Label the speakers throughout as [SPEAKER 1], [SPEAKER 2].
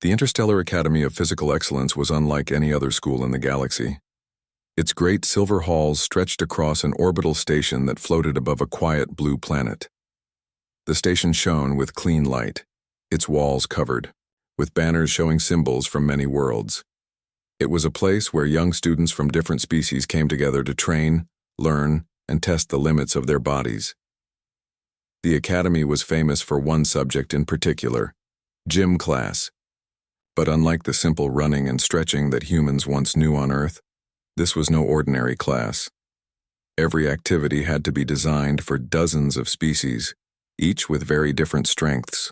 [SPEAKER 1] The Interstellar Academy of Physical Excellence was unlike any other school in the galaxy. Its great silver halls stretched across an orbital station that floated above a quiet blue planet. The station shone with clean light, its walls covered, with banners showing symbols from many worlds. It was a place where young students from different species came together to train, learn, and test the limits of their bodies. The academy was famous for one subject in particular, gym class. But unlike the simple running and stretching that humans once knew on Earth, this was no ordinary class. Every activity had to be designed for dozens of species, each with very different strengths.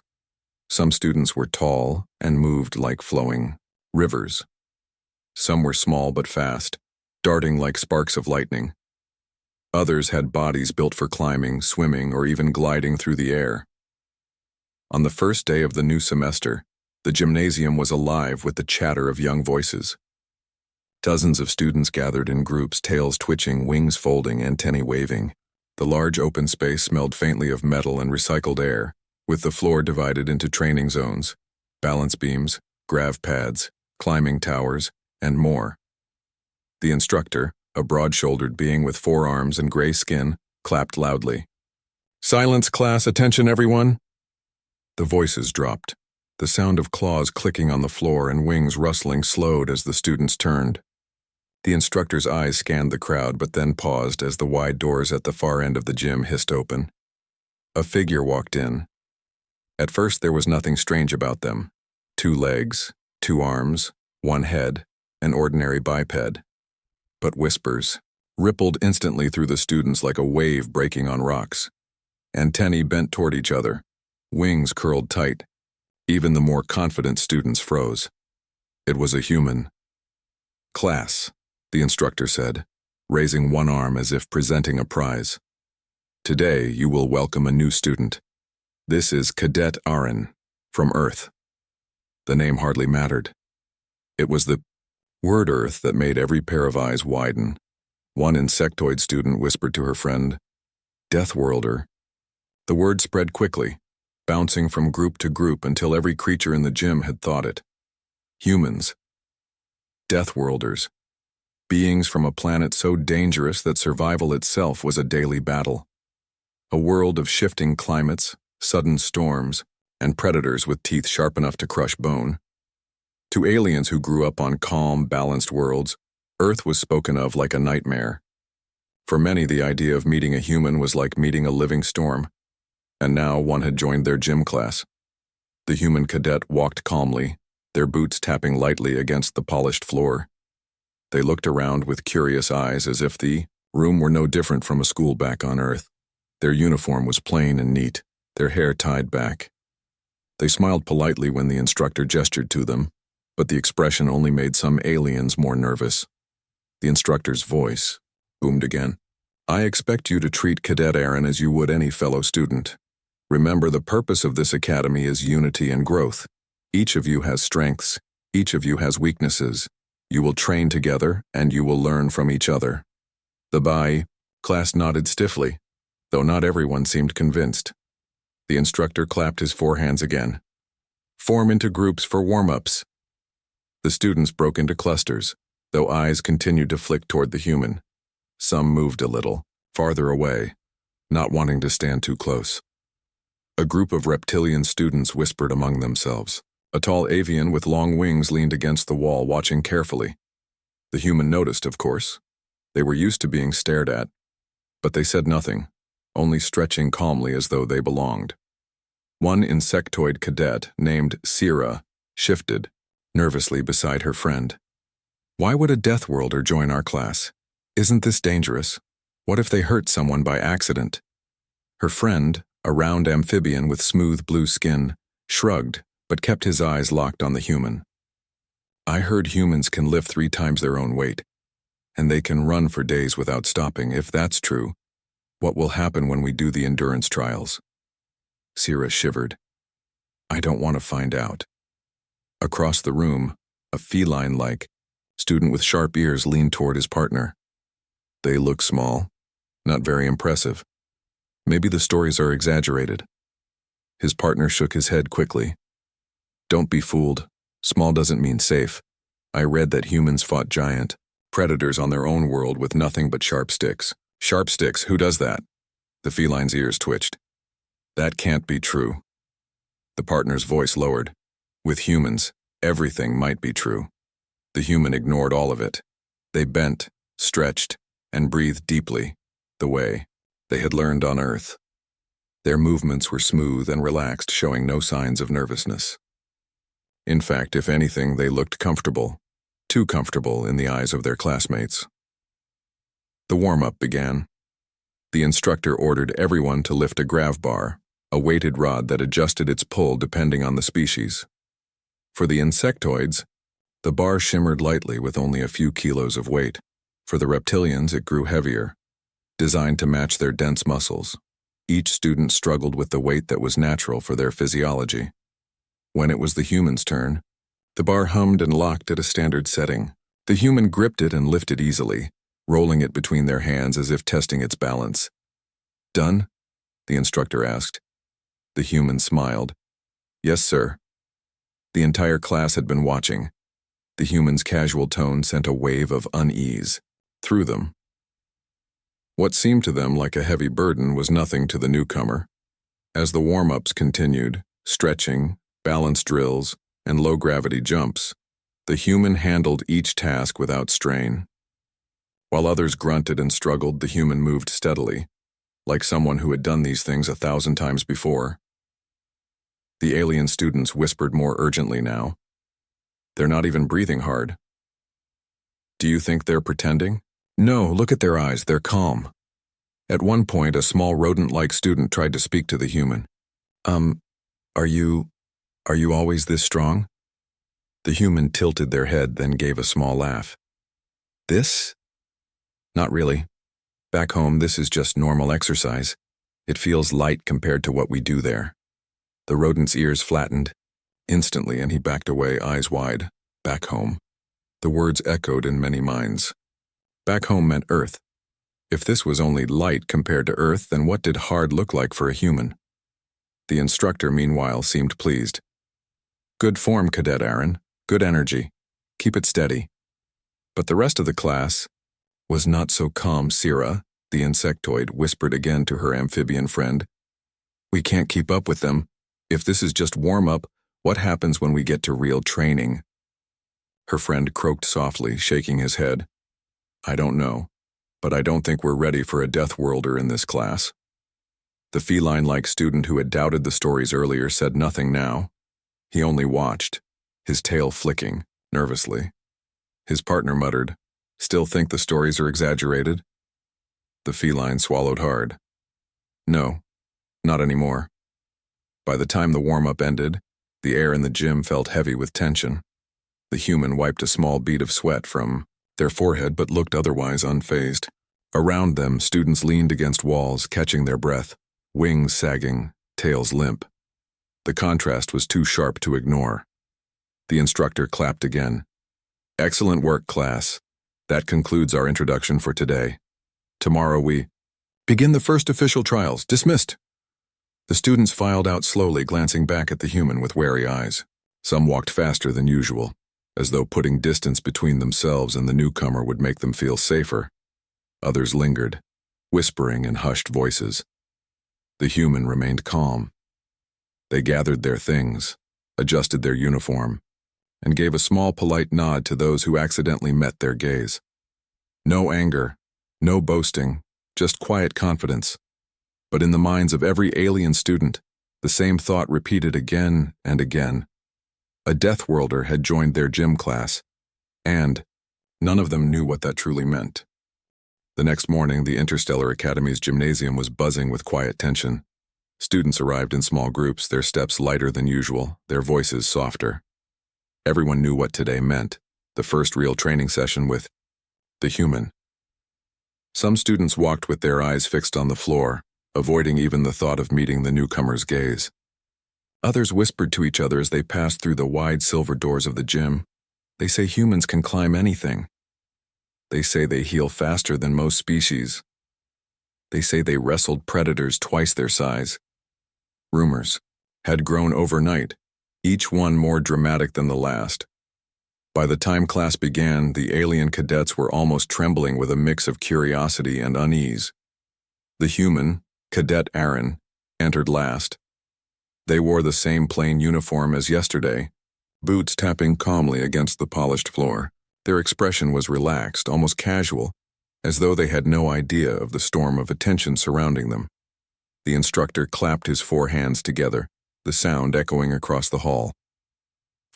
[SPEAKER 1] Some students were tall and moved like flowing rivers. Some were small but fast, darting like sparks of lightning. Others had bodies built for climbing, swimming, or even gliding through the air. On the first day of the new semester, the gymnasium was alive with the chatter of young voices. Dozens of students gathered in groups, tails twitching, wings folding, antennae waving. The large open space smelled faintly of metal and recycled air, with the floor divided into training zones, balance beams, grav pads, climbing towers, and more. The instructor, a broad-shouldered being with 4 arms and gray skin, clapped loudly. "Silence, class! Attention, everyone!" The voices dropped. The sound of claws clicking on the floor and wings rustling slowed as the students turned. The instructor's eyes scanned the crowd but then paused as the wide doors at the far end of the gym hissed open. A figure walked in. At first there was nothing strange about them. 2 legs, 2 arms, 1 head, an ordinary biped. But whispers rippled instantly through the students like a wave breaking on rocks. Antennae bent toward each other. Wings curled tight. Even the more confident students froze. It was a human. "Class," the instructor said, raising 1 arm as if presenting a prize. "Today you will welcome a new student. This is Cadet Aaron, from Earth." The name hardly mattered. It was the word Earth that made every pair of eyes widen. One insectoid student whispered to her friend, "Deathworlder." The word spread quickly, bouncing from group to group until every creature in the gym had thought it. Humans. Deathworlders. Beings from a planet so dangerous that survival itself was a daily battle. A world of shifting climates, sudden storms, and predators with teeth sharp enough to crush bone. To aliens who grew up on calm, balanced worlds, Earth was spoken of like a nightmare. For many, the idea of meeting a human was like meeting a living storm. And now one had joined their gym class. The human cadet walked calmly, their boots tapping lightly against the polished floor. They looked around with curious eyes as if the room were no different from a school back on Earth. Their uniform was plain and neat, their hair tied back. They smiled politely when the instructor gestured to them, but the expression only made some aliens more nervous. The instructor's voice boomed again. "I expect you to treat Cadet Aaron as you would any fellow student. Remember, the purpose of this academy is unity and growth. Each of you has strengths, each of you has weaknesses. You will train together, and you will learn from each other." The class nodded stiffly, though not everyone seemed convinced. The instructor clapped his 4 hands again. "Form into groups for warm-ups." The students broke into clusters, though eyes continued to flick toward the human. Some moved a little, farther away, not wanting to stand too close. A group of reptilian students whispered among themselves. A tall avian with long wings leaned against the wall, watching carefully. The human noticed, of course. They were used to being stared at. But they said nothing, only stretching calmly as though they belonged. One insectoid cadet, named Sira, shifted, nervously beside her friend. "Why would a Deathworlder join our class? Isn't this dangerous? What if they hurt someone by accident?" Her friend, a round amphibian with smooth blue skin, shrugged, but kept his eyes locked on the human. "I heard humans can lift 3 times their own weight, and they can run for days without stopping. If that's true, what will happen when we do the endurance trials?" Sira shivered. "I don't want to find out." Across the room, a feline-like student with sharp ears leaned toward his partner. "They look small, not very impressive. Maybe the stories are exaggerated." His partner shook his head quickly. "Don't be fooled. Small doesn't mean safe. I read that humans fought giant predators on their own world with nothing but sharp sticks. Sharp sticks, who does that? The feline's ears twitched. That can't be true. The partner's voice lowered. With humans, everything might be true. The human ignored all of it. They bent, stretched, and breathed deeply, the way they had learned on Earth. Their movements were smooth and relaxed, showing no signs of nervousness. In fact, if anything, they looked comfortable, too comfortable in the eyes of their classmates. The warm-up began. The instructor ordered everyone to lift a grav bar, a weighted rod that adjusted its pull depending on the species. For the insectoids, the bar shimmered lightly with only a few kilos of weight. For the reptilians, it grew heavier, designed to match their dense muscles. Each student struggled with the weight that was natural for their physiology. When it was the human's turn, the bar hummed and locked at a standard setting. The human gripped it and lifted easily, rolling it between their hands as if testing its balance. "Done?" the instructor asked. The human smiled. "Yes, sir." The entire class had been watching. The human's casual tone sent a wave of unease through them. What seemed to them like a heavy burden was nothing to the newcomer. As the warm-ups continued, stretching, balance drills, and low-gravity jumps, the human handled each task without strain. While others grunted and struggled, the human moved steadily, like someone who had done these things 1,000 times before. The alien students whispered more urgently now. "They're not even breathing hard." "Do you think they're pretending?" "No, look at their eyes, they're calm." At one point, a small rodent-like student tried to speak to the human. Are you always this strong?" The human tilted their head, then gave a small laugh. "This? Not really. Back home, this is just normal exercise. It feels light compared to what we do there." The rodent's ears flattened instantly, and he backed away, eyes wide. Back home. The words echoed in many minds. Back home meant Earth. If this was only light compared to Earth, then what did hard look like for a human? The instructor, meanwhile, seemed pleased. "Good form, Cadet Aaron. Good energy. Keep it steady." But the rest of the class was not so calm. Sira, the insectoid, whispered again to her amphibian friend. "We can't keep up with them. If this is just warm-up, what happens when we get to real training?" Her friend croaked softly, shaking his head. "I don't know, but I don't think we're ready for a Deathworlder in this class." The feline-like student who had doubted the stories earlier said nothing now. He only watched, his tail flicking, nervously. His partner muttered, "Still think the stories are exaggerated?" The feline swallowed hard. "No, not anymore." By the time the warm-up ended, the air in the gym felt heavy with tension. The human wiped a small bead of sweat from their forehead but looked otherwise unfazed. Around them, students leaned against walls, catching their breath, wings sagging, tails limp. The contrast was too sharp to ignore. The instructor clapped again. "Excellent work, class. That concludes our introduction for today. Tomorrow we begin the first official trials. Dismissed." The students filed out slowly, glancing back at the human with wary eyes. Some walked faster than usual, as though putting distance between themselves and the newcomer would make them feel safer. Others lingered, whispering in hushed voices. The human remained calm. They gathered their things, adjusted their uniform, and gave a small polite nod to those who accidentally met their gaze. No anger, no boasting, just quiet confidence. But in the minds of every alien student, the same thought repeated again and again. A Deathworlder had joined their gym class, and none of them knew what that truly meant. The next morning, the Interstellar Academy's gymnasium was buzzing with quiet tension. Students arrived in small groups, their steps lighter than usual, their voices softer. Everyone knew what today meant, the first real training session with the human. Some students walked with their eyes fixed on the floor, avoiding even the thought of meeting the newcomer's gaze. Others whispered to each other as they passed through the wide silver doors of the gym. "They say humans can climb anything. They say they heal faster than most species. They say they wrestled predators twice their size." Rumors had grown overnight, each one more dramatic than the last. By the time class began, the alien cadets were almost trembling with a mix of curiosity and unease. The human, Cadet Aaron, entered last. They wore the same plain uniform as yesterday, boots tapping calmly against the polished floor. Their expression was relaxed, almost casual, as though they had no idea of the storm of attention surrounding them. The instructor clapped his 4 hands together, the sound echoing across the hall.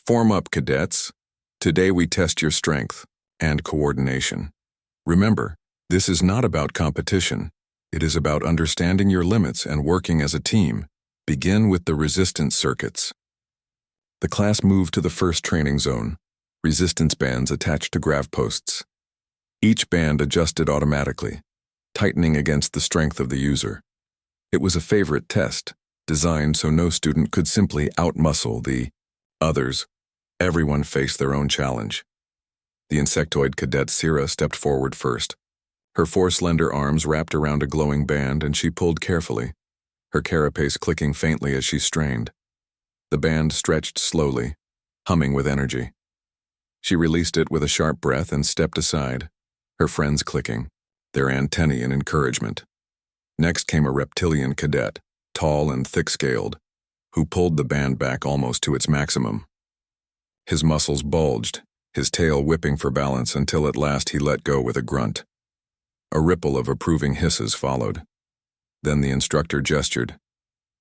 [SPEAKER 1] "Form up, cadets. Today we test your strength and coordination. Remember, this is not about competition. It is about understanding your limits and working as a team. Begin with the resistance circuits." The class moved to the first training zone, resistance bands attached to grav posts. Each band adjusted automatically, tightening against the strength of the user. It was a favorite test, designed so no student could simply outmuscle the others. Everyone faced their own challenge. The insectoid cadet Sira stepped forward first. Her 4 slender arms wrapped around a glowing band, and she pulled carefully, her carapace clicking faintly as she strained. The band stretched slowly, humming with energy. She released it with a sharp breath and stepped aside, her friends clicking, their antennae in encouragement. Next came a reptilian cadet, tall and thick-scaled, who pulled the band back almost to its maximum. His muscles bulged, his tail whipping for balance until at last he let go with a grunt. A ripple of approving hisses followed. Then the instructor gestured.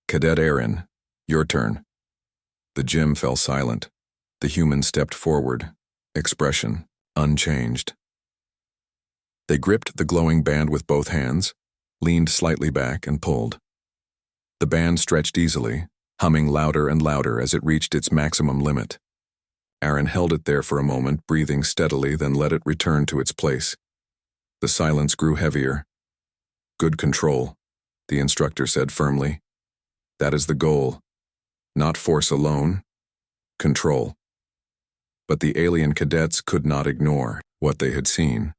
[SPEAKER 1] "Cadet Aaron, your turn." The gym fell silent. The human stepped forward, expression unchanged. They gripped the glowing band with both hands, leaned slightly back, and pulled. The band stretched easily, humming louder and louder as it reached its maximum limit. Aaron held it there for a moment, breathing steadily, then let it return to its place. The silence grew heavier. "Good control," the instructor said firmly. "That is the goal. Not force alone, control." But the alien cadets could not ignore what they had seen.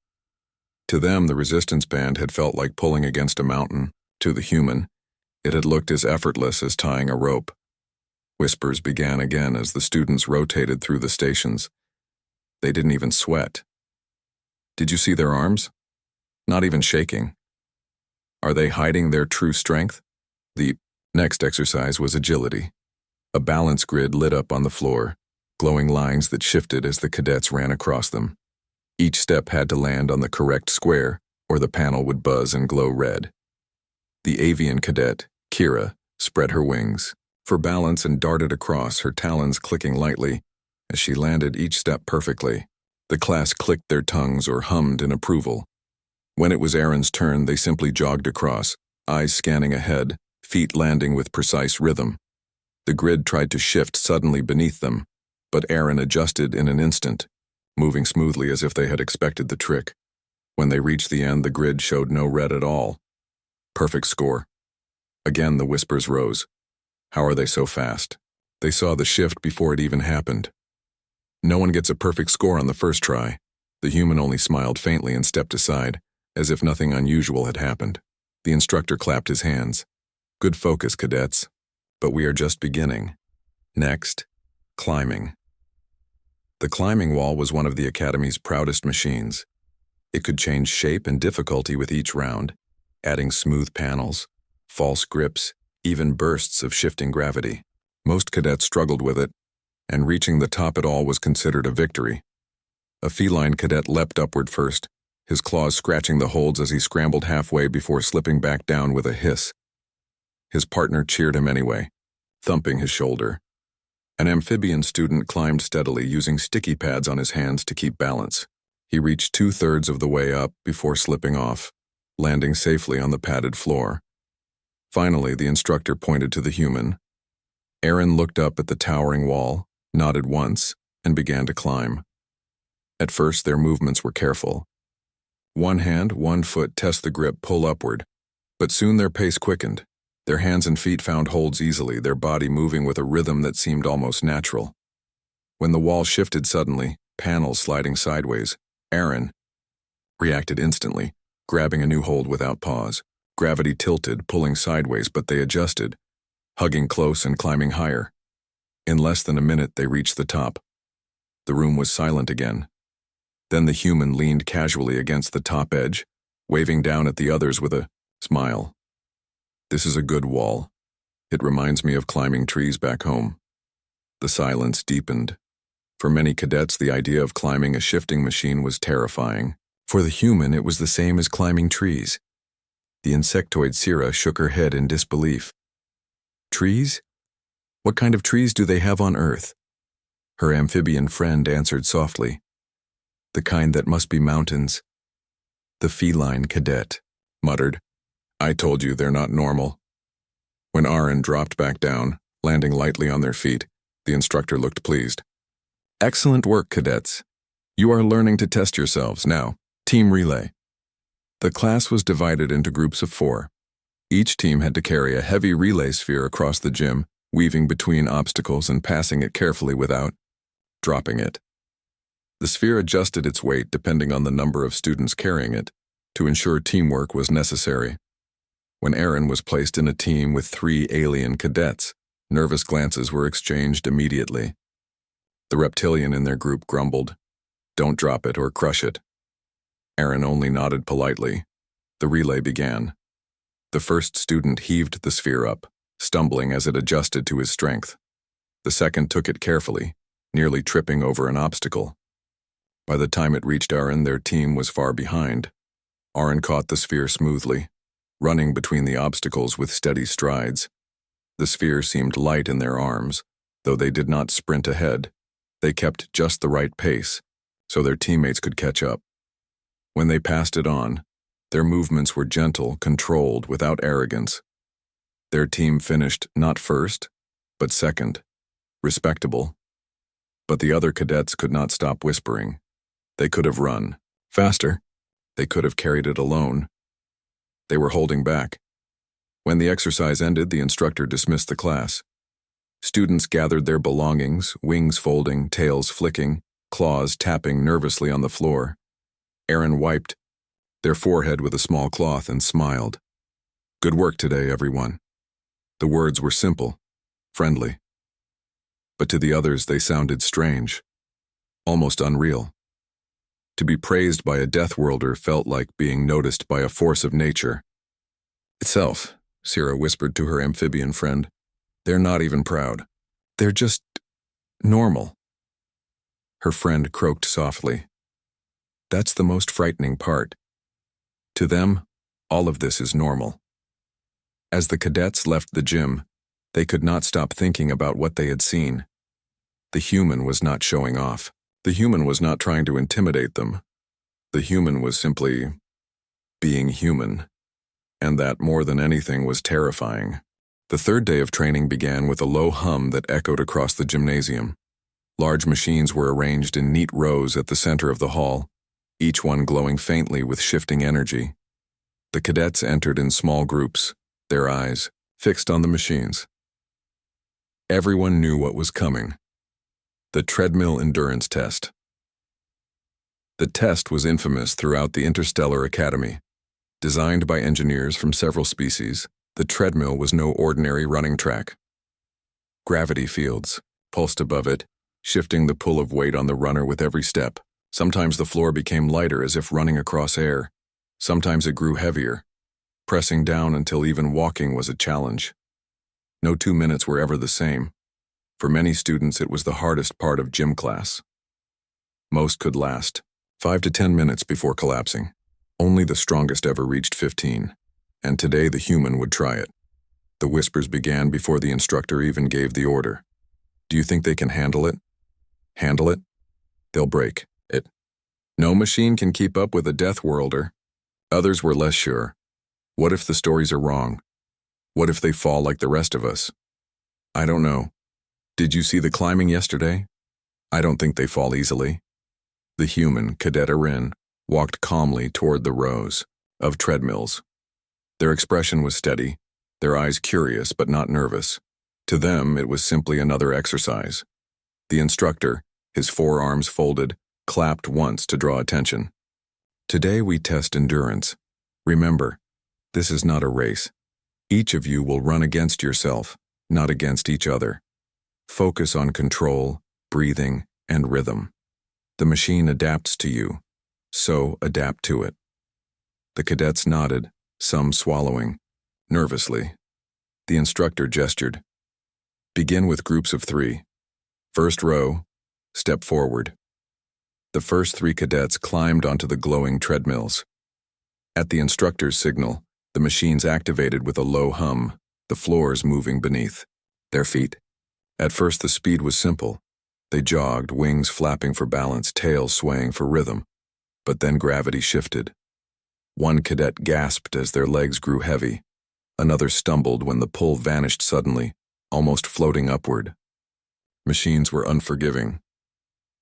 [SPEAKER 1] To them, the resistance band had felt like pulling against a mountain. To the human, it had looked as effortless as tying a rope. Whispers began again as the students rotated through the stations. They didn't even sweat. "Did you see their arms? Not even shaking. Are they hiding their true strength?" The next exercise was agility. A balance grid lit up on the floor, glowing lines that shifted as the cadets ran across them. Each step had to land on the correct square, or the panel would buzz and glow red. The avian cadet, Kira, spread her wings for balance and darted across, her talons clicking lightly. As she landed each step perfectly, the class clicked their tongues or hummed in approval. When it was Aaron's turn, they simply jogged across, eyes scanning ahead, feet landing with precise rhythm. The grid tried to shift suddenly beneath them, but Aaron adjusted in an instant, moving smoothly as if they had expected the trick. When they reached the end, the grid showed no red at all. Perfect score. Again, the whispers rose. How are they so fast? They saw the shift before it even happened. No one gets a perfect score on the first try. The human only smiled faintly and stepped aside, as if nothing unusual had happened. The instructor clapped his hands. "Good focus, cadets. But we are just beginning. Next, climbing." The climbing wall was one of the Academy's proudest machines. It could change shape and difficulty with each round, adding smooth panels, false grips, even bursts of shifting gravity. Most cadets struggled with it, and reaching the top at all was considered a victory. A feline cadet leapt upward first, his claws scratching the holds as he scrambled halfway before slipping back down with a hiss. His partner cheered him anyway, thumping his shoulder. An amphibian student climbed steadily, using sticky pads on his hands to keep balance. He reached 2/3 of the way up before slipping off, landing safely on the padded floor. Finally, the instructor pointed to the human. Aaron looked up at the towering wall, nodded once, and began to climb. At first, their movements were careful. One hand, one foot test the grip, pull upward. But soon their pace quickened. Their hands and feet found holds easily, their body moving with a rhythm that seemed almost natural. When the wall shifted suddenly, panels sliding sideways, Aaron reacted instantly, grabbing a new hold without pause. Gravity tilted, pulling sideways, but they adjusted, hugging close and climbing higher. In less than a minute, they reached the top. The room was silent again. Then the human leaned casually against the top edge, waving down at the others with a smile. "This is a good wall. It reminds me of climbing trees back home." The silence deepened. For many cadets, the idea of climbing a shifting machine was terrifying. For the human, it was the same as climbing trees. The insectoid Sira shook her head in disbelief. "Trees? What kind of trees do they have on Earth?" Her amphibian friend answered softly. "The kind that must be mountains." The feline cadet muttered, "I told you they're not normal." When Aaron dropped back down, landing lightly on their feet, the instructor looked pleased. "Excellent work, cadets. You are learning to test yourselves now. Team relay." The class was divided into groups of 4. Each team had to carry a heavy relay sphere across the gym, weaving between obstacles and passing it carefully without dropping it. The sphere adjusted its weight depending on the number of students carrying it, to ensure teamwork was necessary. When Aaron was placed in a team with 3 alien cadets, nervous glances were exchanged immediately. The reptilian in their group grumbled, "Don't drop it or crush it." Aaron only nodded politely. The relay began. The first student heaved the sphere up, stumbling as it adjusted to his strength. The second took it carefully, nearly tripping over an obstacle. By the time it reached Aaron, their team was far behind. Aaron caught the sphere smoothly, running between the obstacles with steady strides. The sphere seemed light in their arms, though they did not sprint ahead. They kept just the right pace, so their teammates could catch up. When they passed it on, their movements were gentle, controlled, without arrogance. Their team finished not first, but second. Respectable. But the other cadets could not stop whispering. They could have run faster. They could have carried it alone. They were holding back. When the exercise ended, the instructor dismissed the class. Students gathered their belongings, wings folding, tails flicking, claws tapping nervously on the floor. Aaron wiped their forehead with a small cloth and smiled. "Good work today, everyone." The words were simple, friendly. But to the others, they sounded strange, almost unreal. To be praised by a Deathworlder felt like being noticed by a force of nature itself, Sira whispered to her amphibian friend. "They're not even proud. They're just normal." Her friend croaked softly. "That's the most frightening part. To them, all of this is normal." As the cadets left the gym, they could not stop thinking about what they had seen. The human was not showing off. The human was not trying to intimidate them. The human was simply being human. And that, more than anything, was terrifying. The third day of training began with a low hum that echoed across the gymnasium. Large machines were arranged in neat rows at the center of the hall, each one glowing faintly with shifting energy. The cadets entered in small groups, their eyes fixed on the machines. Everyone knew what was coming. The treadmill endurance test. The test was infamous throughout the Interstellar Academy. Designed by engineers from several species, the treadmill was no ordinary running track. Gravity fields pulsed above it, shifting the pull of weight on the runner with every step. Sometimes the floor became lighter as if running across air. Sometimes it grew heavier, pressing down until even walking was a challenge. No 2 minutes were ever the same. For many students, it was the hardest part of gym class. Most could last 5 to 10 minutes before collapsing. Only the strongest ever reached 15, and today the human would try it. The whispers began before the instructor even gave the order. "Do you think they can handle it?" "Handle it? They'll break it. No machine can keep up with a Deathworlder." Others were less sure. What if the stories are wrong? What if they fall like the rest of us? "I don't know. Did you see the climbing yesterday? I don't think they fall easily." The human, Cadet Arin, walked calmly toward the rows of treadmills. Their expression was steady, their eyes curious but not nervous. To them, it was simply another exercise. The instructor, his forearms folded, clapped once to draw attention. "Today we test endurance. Remember, this is not a race. Each of you will run against yourself, not against each other. Focus on control, breathing, and rhythm. The machine adapts to you, so adapt to it. The cadets nodded, some swallowing, nervously. The instructor gestured. Begin with groups of 3. First row, step forward. The first 3 cadets climbed onto the glowing treadmills. At the instructor's signal, the machines activated with a low hum, the floors moving beneath their feet. At first the speed was simple. They jogged, wings flapping for balance, tails swaying for rhythm. But then gravity shifted. One cadet gasped as their legs grew heavy. Another stumbled when the pull vanished suddenly, almost floating upward. Machines were unforgiving.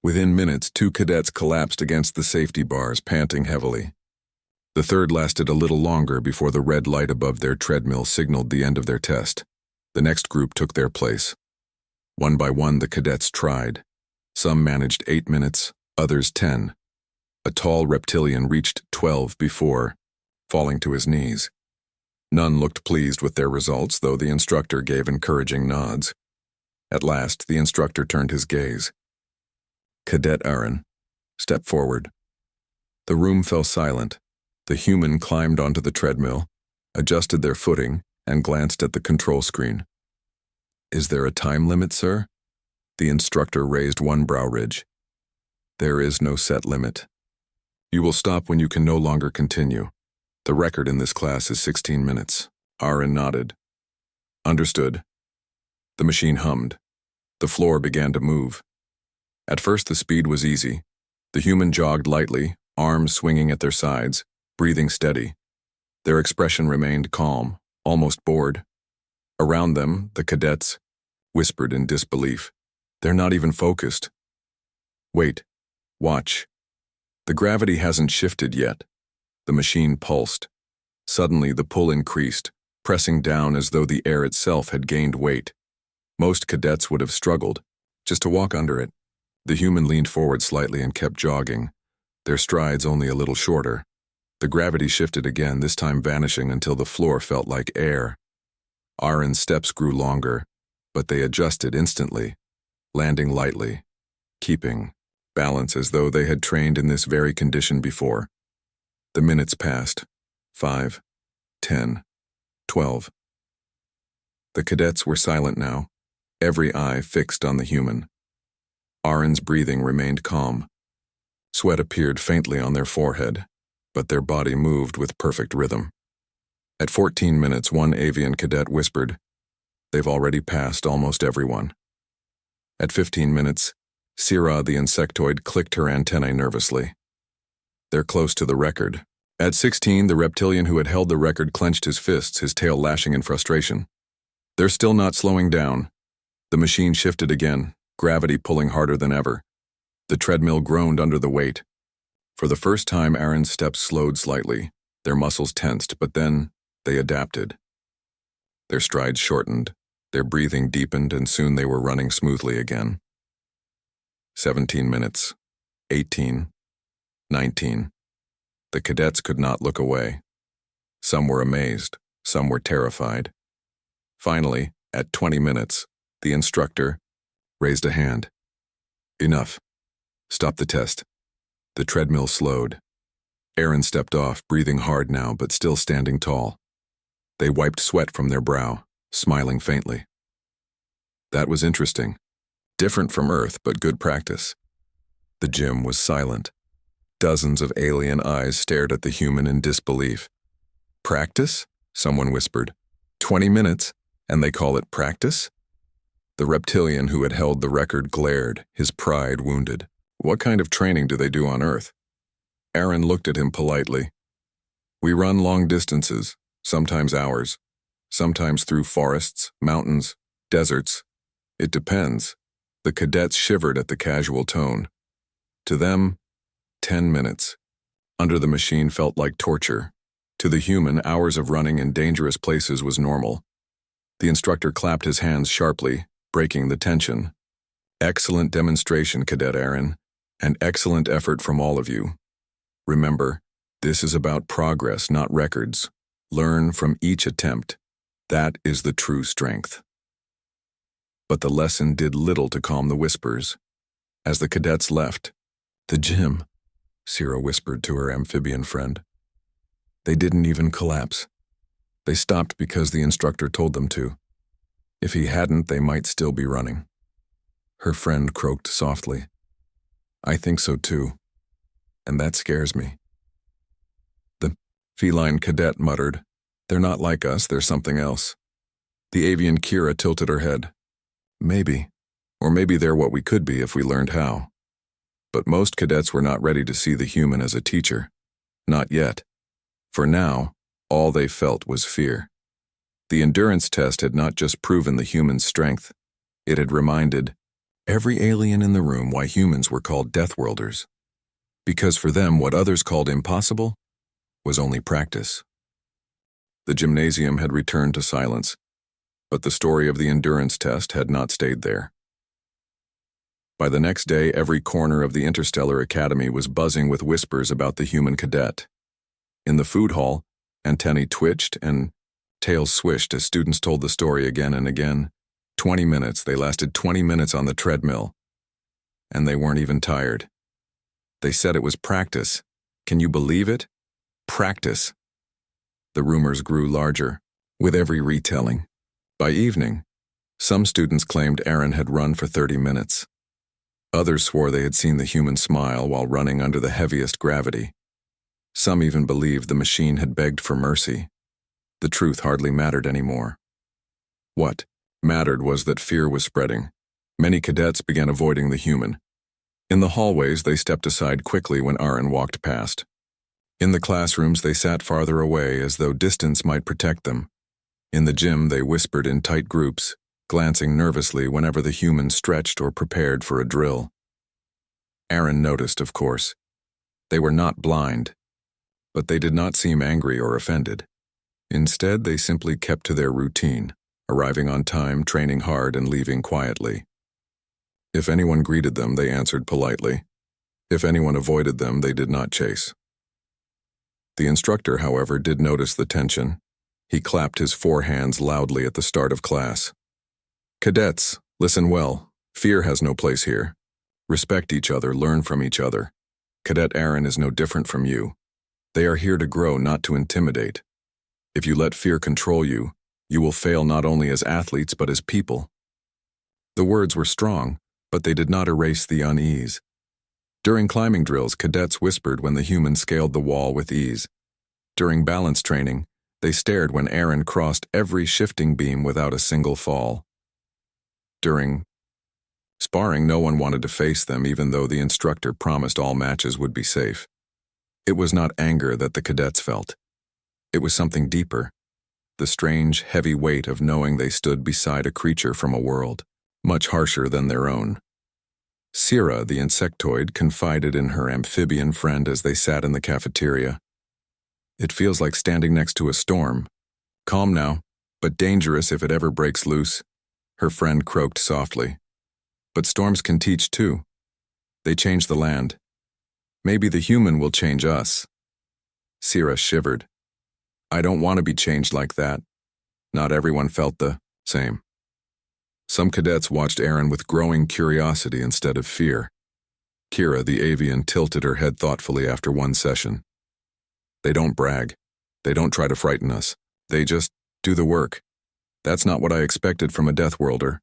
[SPEAKER 1] Within minutes, 2 cadets collapsed against the safety bars, panting heavily. The third lasted a little longer before the red light above their treadmill signaled the end of their test. The next group took their place. One by one, the cadets tried. Some managed 8 minutes, others 10. A tall reptilian reached 12 before, falling to his knees. None looked pleased with their results, though the instructor gave encouraging nods. At last, the instructor turned his gaze. Cadet Aaron, step forward. The room fell silent. The human climbed onto the treadmill, adjusted their footing, and glanced at the control screen. Is there a time limit, sir? The instructor raised one brow ridge. There is no set limit. You will stop when you can no longer continue. The record in this class is 16 minutes. Aaron nodded. Understood. The machine hummed. The floor began to move. At first the speed was easy. The human jogged lightly, arms swinging at their sides, breathing steady. Their expression remained calm, almost bored. Around them, the cadets whispered in disbelief. They're not even focused. Wait. Watch. The gravity hasn't shifted yet. The machine pulsed. Suddenly the pull increased, pressing down as though the air itself had gained weight. Most cadets would have struggled, just to walk under it. The human leaned forward slightly and kept jogging, their strides only a little shorter. The gravity shifted again, this time vanishing until the floor felt like air. Aaron's steps grew longer, but they adjusted instantly, landing lightly, keeping balance as though they had trained in this very condition before. The minutes passed. 5, 10, 12. The cadets were silent now, every eye fixed on the human. Aaron's breathing remained calm. Sweat appeared faintly on their forehead, but their body moved with perfect rhythm. At 14 minutes, one avian cadet whispered, "They've already passed almost everyone." At 15 minutes, Sira the insectoid clicked her antennae nervously. They're close to the record. At 16, the reptilian who had held the record clenched his fists, his tail lashing in frustration. They're still not slowing down. The machine shifted again, gravity pulling harder than ever. The treadmill groaned under the weight. For the first time, Aaron's steps slowed slightly, their muscles tensed, but then they adapted. Their strides shortened, their breathing deepened, and soon they were running smoothly again. 17 minutes, 18, 19. The cadets could not look away. Some were amazed, some were terrified. Finally, at 20 minutes, the instructor raised a hand. Enough. Stop the test. The treadmill slowed. Aaron stepped off, breathing hard now, but still standing tall. They wiped sweat from their brow, smiling faintly. That was interesting. Different from Earth, but good practice. The gym was silent. Dozens of alien eyes stared at the human in disbelief. Practice? Someone whispered. 20 minutes, and they call it practice? The reptilian who had held the record glared, his pride wounded. What kind of training do they do on Earth? Aaron looked at him politely. We run long distances, sometimes hours, sometimes through forests, mountains, deserts. It depends. The cadets shivered at the casual tone. To them, 10 minutes. Under the machine felt like torture. To the human, hours of running in dangerous places was normal. The instructor clapped his hands sharply, breaking the tension. Excellent demonstration, Cadet Aaron, and excellent effort from all of you. Remember, this is about progress, not records. Learn from each attempt. That is the true strength. But the lesson did little to calm the whispers. As the cadets left, "The gym," Sierra whispered to her amphibian friend. "They didn't even collapse. They stopped because the instructor told them to. If he hadn't, they might still be running." Her friend croaked softly. "I think so too, and that scares me." The feline cadet muttered, "They're not like us, they're something else." The avian Kira tilted her head. "Maybe. Or maybe they're what we could be if we learned how." But most cadets were not ready to see the human as a teacher. Not yet. For now, all they felt was fear. The endurance test had not just proven the human's strength. It had reminded every alien in the room why humans were called Deathworlders. Because for them, what others called impossible was only practice. The gymnasium had returned to silence, but the story of the endurance test had not stayed there. By the next day, every corner of the Interstellar Academy was buzzing with whispers about the human cadet. In the food hall, antennae twitched and tails swished as students told the story again and again. 20 minutes, they lasted 20 minutes on the treadmill. And they weren't even tired. They said it was practice. Can you believe it? Practice. The rumors grew larger, with every retelling. By evening, some students claimed Aaron had run for 30 minutes. Others swore they had seen the human smile while running under the heaviest gravity. Some even believed the machine had begged for mercy. The truth hardly mattered anymore. What mattered was that fear was spreading. Many cadets began avoiding the human. In the hallways, they stepped aside quickly when Aaron walked past. In the classrooms, they sat farther away as though distance might protect them. In the gym, they whispered in tight groups, glancing nervously whenever the human stretched or prepared for a drill. Aaron noticed, of course. They were not blind, but they did not seem angry or offended. Instead, they simply kept to their routine, arriving on time, training hard, and leaving quietly. If anyone greeted them, they answered politely. If anyone avoided them, they did not chase. The instructor, however, did notice the tension. He clapped his 4 hands loudly at the start of class. "Cadets, listen well. Fear has no place here. Respect each other, learn from each other. Cadet Aaron is no different from you. They are here to grow, not to intimidate. If you let fear control you, you will fail not only as athletes but as people." The words were strong, but they did not erase the unease. During climbing drills, cadets whispered when the human scaled the wall with ease. During balance training, they stared when Aaron crossed every shifting beam without a single fall. During sparring, no one wanted to face them, even though the instructor promised all matches would be safe. It was not anger that the cadets felt. It was something deeper, the strange, heavy weight of knowing they stood beside a creature from a world much harsher than their own. Sierra, the insectoid, confided in her amphibian friend as they sat in the cafeteria. "It feels like standing next to a storm. Calm now, but dangerous if it ever breaks loose," her friend croaked softly. "But storms can teach too. They change the land. Maybe the human will change us." Sierra shivered. "I don't want to be changed like that." Not everyone felt the same. Some cadets watched Aaron with growing curiosity instead of fear. Kira, the avian, tilted her head thoughtfully after one session. "They don't brag. They don't try to frighten us. They just do the work. That's not what I expected from a Deathworlder."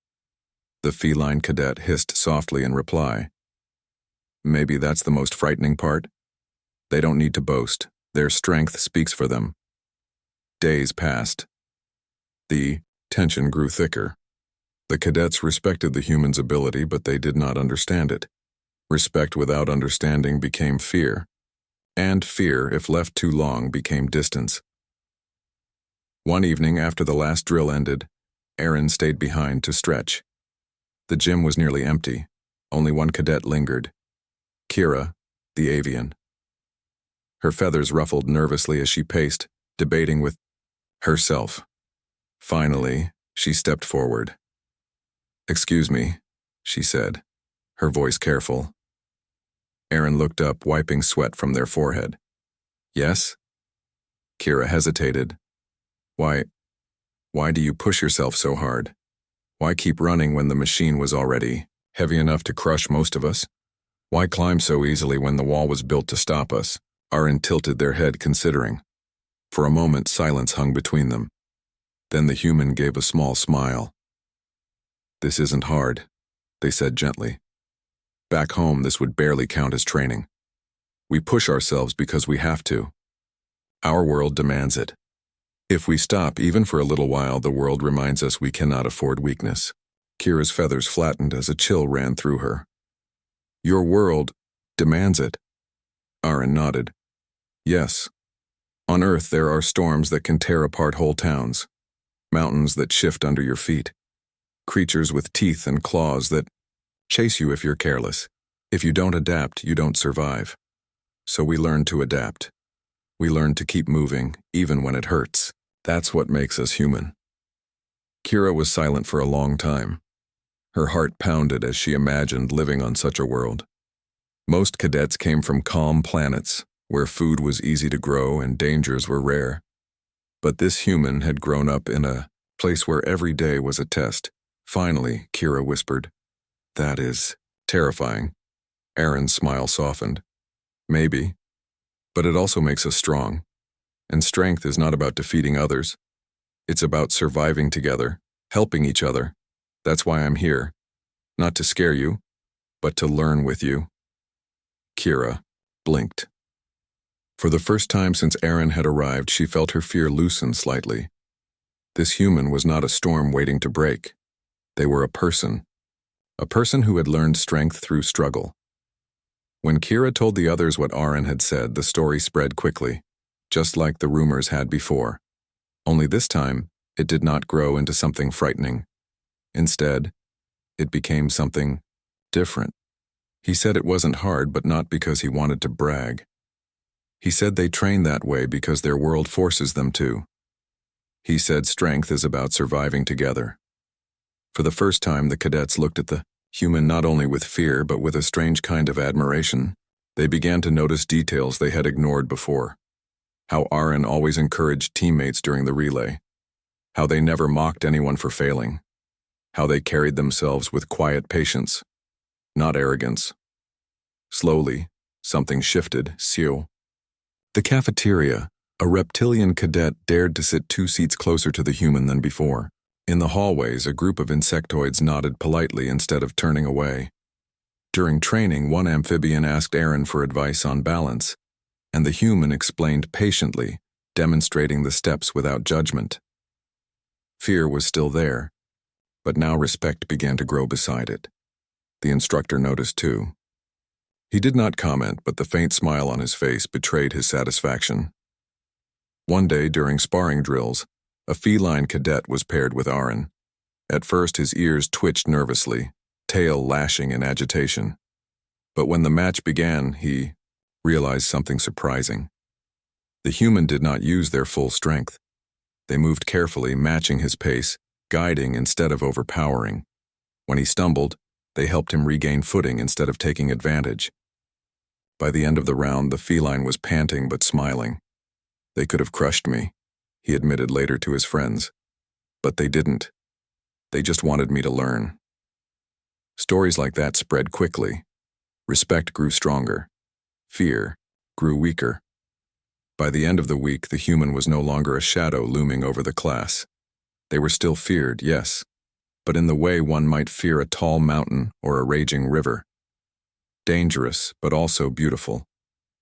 [SPEAKER 1] The feline cadet hissed softly in reply. "Maybe that's the most frightening part. They don't need to boast. Their strength speaks for them." Days passed. The tension grew thicker. The cadets respected the human's ability, but they did not understand it. Respect without understanding became fear. And fear, if left too long, became distance. One evening after the last drill ended, Aaron stayed behind to stretch. The gym was nearly empty. Only one cadet lingered. Kira, the avian. Her feathers ruffled nervously as she paced, debating with herself. Finally, she stepped forward. "Excuse me," she said, her voice careful. Aaron looked up, wiping sweat from their forehead. "Yes?" Kira hesitated. Why do you push yourself so hard?" Why keep running when the machine was already heavy enough to crush most of us? Why climb so easily when the wall was built to stop us? Aaron tilted their head, considering. For a moment, silence hung between them. Then the human gave a small smile. "This isn't hard," they said gently. "Back home, this would barely count as training. We push ourselves because we have to. Our world demands it. If we stop, even for a little while, the world reminds us we cannot afford weakness." Kira's feathers flattened as a chill ran through her. "Your world demands it?" Aaron nodded. "Yes. On Earth, there are storms that can tear apart whole towns, mountains that shift under your feet, creatures with teeth and claws that chase you if you're careless. If you don't adapt, you don't survive. So we learn to adapt. We learn to keep moving, even when it hurts. That's what makes us human." Kira was silent for a long time. Her heart pounded as she imagined living on such a world. Most cadets came from calm planets, where food was easy to grow and dangers were rare. But this human had grown up in a place where every day was a test. Finally, Kira whispered, "That is terrifying." Aaron's smile softened. "Maybe. But it also makes us strong. And strength is not about defeating others. It's about surviving together, helping each other. That's why I'm here. Not to scare you, but to learn with you." Kira blinked. For the first time since Aaron had arrived, she felt her fear loosen slightly. This human was not a storm waiting to break. They were a person who had learned strength through struggle. When Kira told the others what Aaron had said, the story spread quickly, just like the rumors had before. Only this time, it did not grow into something frightening. Instead, it became something different. He said it wasn't hard, but not because he wanted to brag. He said they train that way because their world forces them to. He said strength is about surviving together. For the first time, the cadets looked at the human not only with fear, but with a strange kind of admiration. They began to notice details they had ignored before. How Aaron always encouraged teammates during the relay. How they never mocked anyone for failing. How they carried themselves with quiet patience, not arrogance. Slowly, something shifted. The cafeteria, a reptilian cadet dared to sit 2 seats closer to the human than before. In the hallways, a group of insectoids nodded politely instead of turning away. During training, one amphibian asked Aaron for advice on balance, and the human explained patiently, demonstrating the steps without judgment. Fear was still there, but now respect began to grow beside it. The instructor noticed too. He did not comment, but the faint smile on his face betrayed his satisfaction. One day during sparring drills, a feline cadet was paired with Aaron. At first his ears twitched nervously, tail lashing in agitation. But when the match began, he realized something surprising. The human did not use their full strength. They moved carefully, matching his pace, guiding instead of overpowering. When he stumbled, they helped him regain footing instead of taking advantage. By the end of the round, the feline was panting but smiling. "They could have crushed me," he admitted later to his friends. "But they didn't. They just wanted me to learn." Stories like that spread quickly. Respect grew stronger. Fear grew weaker. By the end of the week, the human was no longer a shadow looming over the class. They were still feared, yes, but in the way one might fear a tall mountain or a raging river. Dangerous, but also beautiful.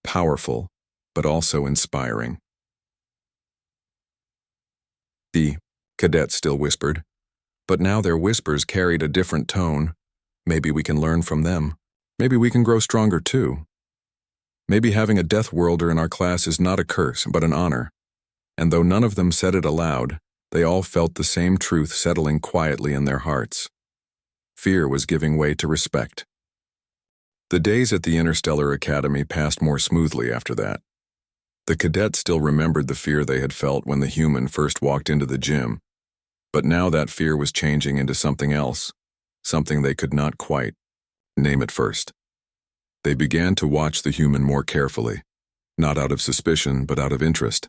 [SPEAKER 1] Powerful, but also inspiring. The cadets still whispered, but now their whispers carried a different tone. Maybe we can learn from them. Maybe we can grow stronger too. Maybe having a Deathworlder in our class is not a curse, but an honor. And though none of them said it aloud, they all felt the same truth settling quietly in their hearts. Fear was giving way to respect. The days at the Interstellar Academy passed more smoothly after that. The cadets still remembered the fear they had felt when the human first walked into the gym, but now that fear was changing into something else, something they could not quite name at first. They began to watch the human more carefully, not out of suspicion, but out of interest.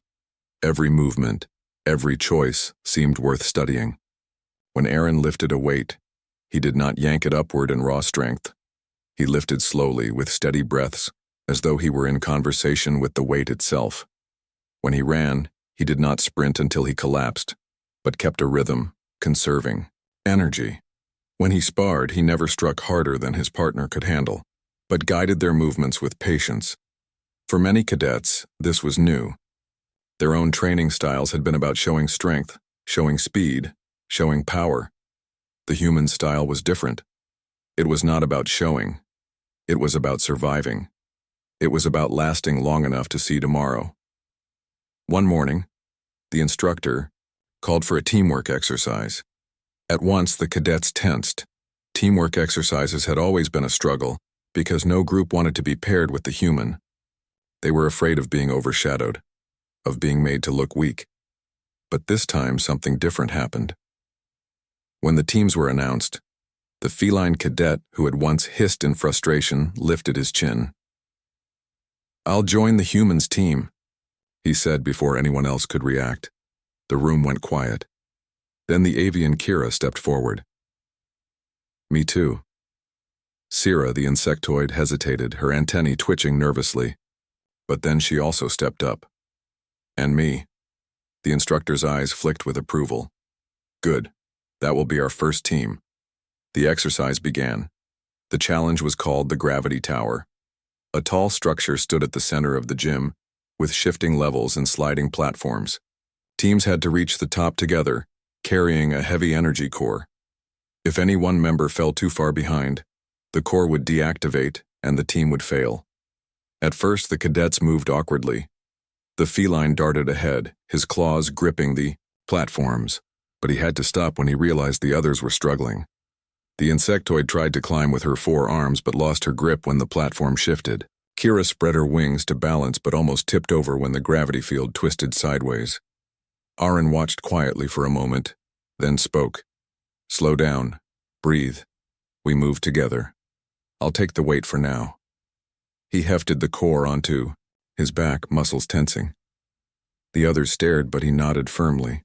[SPEAKER 1] Every movement, every choice seemed worth studying. When Aaron lifted a weight, he did not yank it upward in raw strength. He lifted slowly with steady breaths, as though he were in conversation with the weight itself. When he ran, he did not sprint until he collapsed, but kept a rhythm, conserving energy. When he sparred, he never struck harder than his partner could handle, but guided their movements with patience. For many cadets, this was new. Their own training styles had been about showing strength, showing speed, showing power. The human style was different. It was not about showing. It was about surviving. It was about lasting long enough to see tomorrow. One morning, the instructor called for a teamwork exercise. At once, the cadets tensed. Teamwork exercises had always been a struggle because no group wanted to be paired with the human. They were afraid of being overshadowed, of being made to look weak. But this time, something different happened. When the teams were announced, the feline cadet who had once hissed in frustration lifted his chin. "I'll join the humans' team," he said before anyone else could react. The room went quiet. Then the avian Kira stepped forward. "Me too." Sira, the insectoid, hesitated, her antennae twitching nervously. But then she also stepped up. "And me." The instructor's eyes flicked with approval. "Good. That will be our first team." The exercise began. The challenge was called the Gravity Tower. A tall structure stood at the center of the gym, with shifting levels and sliding platforms. Teams had to reach the top together, carrying a heavy energy core. If any one member fell too far behind, the core would deactivate and the team would fail. At first, the cadets moved awkwardly. The feline darted ahead, his claws gripping the platforms, but he had to stop when he realized the others were struggling. The insectoid tried to climb with her 4 arms but lost her grip when the platform shifted. Kira spread her wings to balance but almost tipped over when the gravity field twisted sideways. Aaron watched quietly for a moment, then spoke. "Slow down. Breathe. We move together. I'll take the weight for now." He hefted the core onto his back, muscles tensing. The others stared, but he nodded firmly.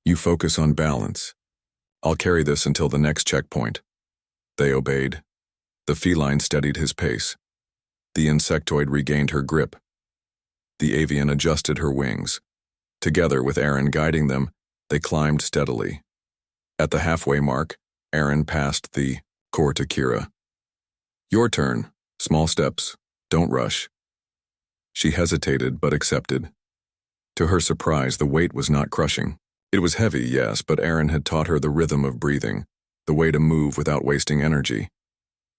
[SPEAKER 1] "You focus on balance. I'll carry this until the next checkpoint." They obeyed. The feline steadied his pace. The insectoid regained her grip. The avian adjusted her wings. Together, with Aaron guiding them, they climbed steadily. At the halfway mark, Aaron passed the core to Kira. "Your turn. Small steps. Don't rush." She hesitated but accepted. To her surprise, the weight was not crushing. It was heavy, yes, but Aaron had taught her the rhythm of breathing, the way to move without wasting energy.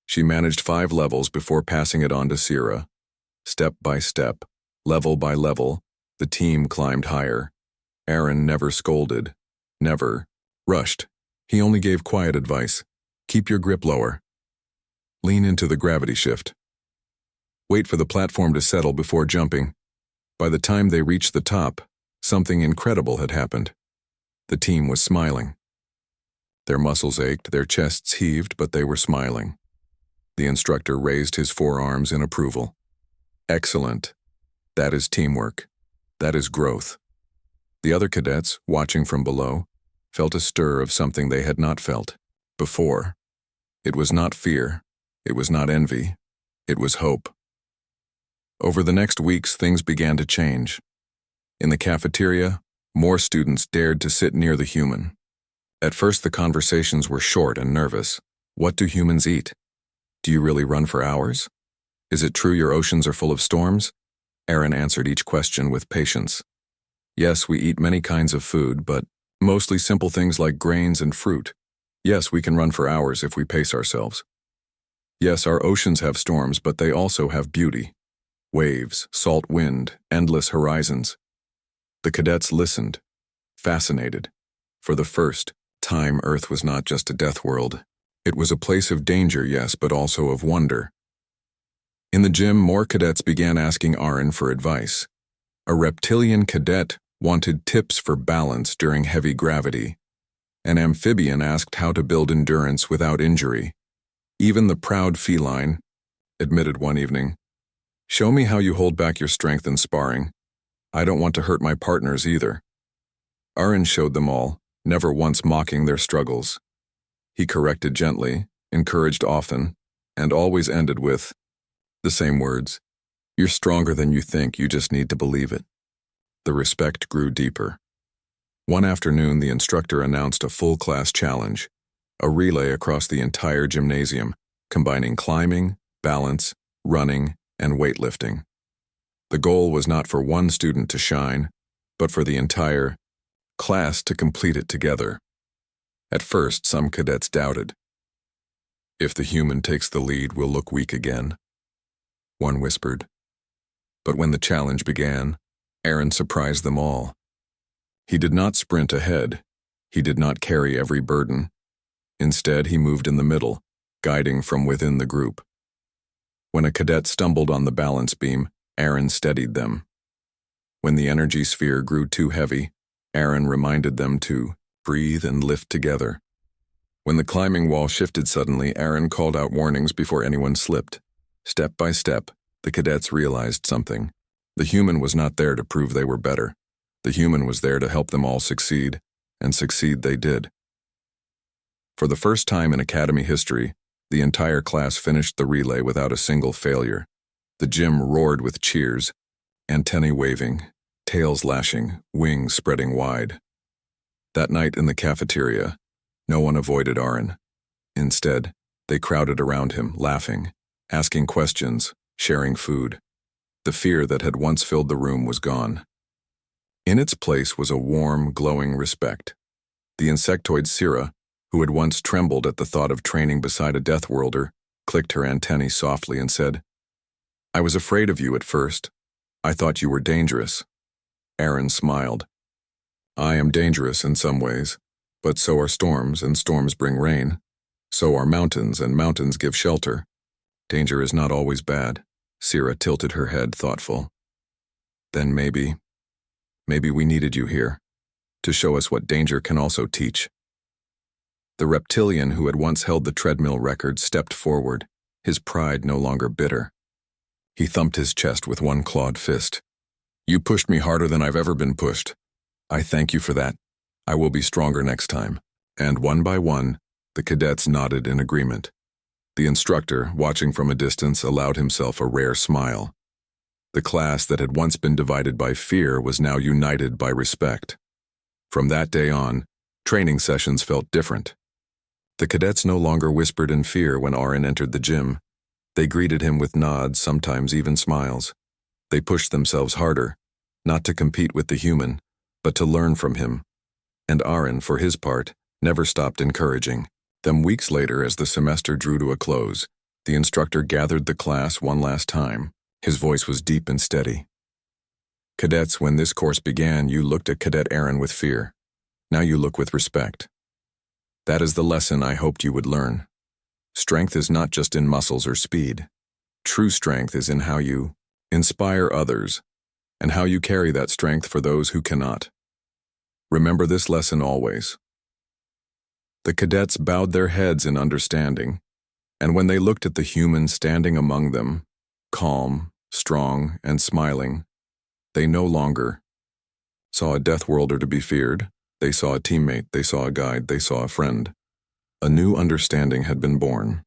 [SPEAKER 1] She managed 5 levels before passing it on to Sira. Step by step, level by level, the team climbed higher. Aaron never scolded, never rushed. He only gave quiet advice. "Keep your grip lower. Lean into the gravity shift. Wait for the platform to settle before jumping." By the time they reached the top, something incredible had happened. The team was smiling. Their muscles ached, their chests heaved, but they were smiling. The instructor raised his 4 arms in approval. "Excellent. That is teamwork. That is growth." The other cadets, watching from below, felt a stir of something they had not felt before. It was not fear. It was not envy. It was hope. Over the next weeks, things began to change. In the cafeteria, more students dared to sit near the human. At first, the conversations were short and nervous. "What do humans eat? Do you really run for hours? Is it true your oceans are full of storms?" Aaron answered each question with patience. "Yes, we eat many kinds of food, but mostly simple things like grains and fruit. Yes, we can run for hours if we pace ourselves. Yes, our oceans have storms, but they also have beauty. Waves, salt wind, endless horizons." The cadets listened, fascinated. For the first time, Earth was not just a death world. It was a place of danger, yes, but also of wonder. In the gym, more cadets began asking Aaron for advice. A reptilian cadet wanted tips for balance during heavy gravity. An amphibian asked how to build endurance without injury. Even the proud feline admitted one evening, "Show me how you hold back your strength in sparring. I don't want to hurt my partners either." Aaron showed them all, never once mocking their struggles. He corrected gently, encouraged often, and always ended with the same words: "You're stronger than you think, you just need to believe it." The respect grew deeper. One afternoon, the instructor announced a full class challenge, a relay across the entire gymnasium, combining climbing, balance, running, and weightlifting. The goal was not for one student to shine, but for the entire class to complete it together. At first, some cadets doubted. "If the human takes the lead, we'll look weak again," one whispered. But when the challenge began, Aaron surprised them all. He did not sprint ahead. He did not carry every burden. Instead, he moved in the middle, guiding from within the group. When a cadet stumbled on the balance beam, Aaron steadied them. When the energy sphere grew too heavy, Aaron reminded them to breathe and lift together. When the climbing wall shifted suddenly, Aaron called out warnings before anyone slipped. Step by step, the cadets realized something. The human was not there to prove they were better. The human was there to help them all succeed, and succeed they did. For the first time in Academy history, the entire class finished the relay without a single failure. The gym roared with cheers, antennae waving, tails lashing, wings spreading wide. That night in the cafeteria, no one avoided Aaron. Instead, they crowded around him, laughing, asking questions, sharing food. The fear that had once filled the room was gone. In its place was a warm, glowing respect. The insectoid Sira, who had once trembled at the thought of training beside a Deathworlder, clicked her antennae softly and said, "I was afraid of you at first. I thought you were dangerous." Aaron smiled. "I am dangerous in some ways, but so are storms, and storms bring rain. So are mountains, and mountains give shelter. Danger is not always bad." Sira tilted her head, thoughtful. "Then maybe we needed you here, to show us what danger can also teach." The reptilian who had once held the treadmill record stepped forward, his pride no longer bitter. He thumped his chest with one clawed fist. "You pushed me harder than I've ever been pushed. I thank you for that. I will be stronger next time." And one by one, the cadets nodded in agreement. The instructor, watching from a distance, allowed himself a rare smile. The class that had once been divided by fear was now united by respect. From that day on, training sessions felt different. The cadets no longer whispered in fear when Aaron entered the gym. They greeted him with nods, sometimes even smiles. They pushed themselves harder, not to compete with the human, but to learn from him. And Aaron, for his part, never stopped encouraging. Then weeks later, as the semester drew to a close, the instructor gathered the class one last time. His voice was deep and steady. "Cadets, when this course began, you looked at Cadet Aaron with fear. Now you look with respect. That is the lesson I hoped you would learn. Strength is not just in muscles or speed. True strength is in how you inspire others, and how you carry that strength for those who cannot. Remember this lesson always." The cadets bowed their heads in understanding, and when they looked at the human standing among them, calm, strong, and smiling, they no longer saw a Deathworlder to be feared. They saw a teammate, they saw a guide, they saw a friend. A new understanding had been born.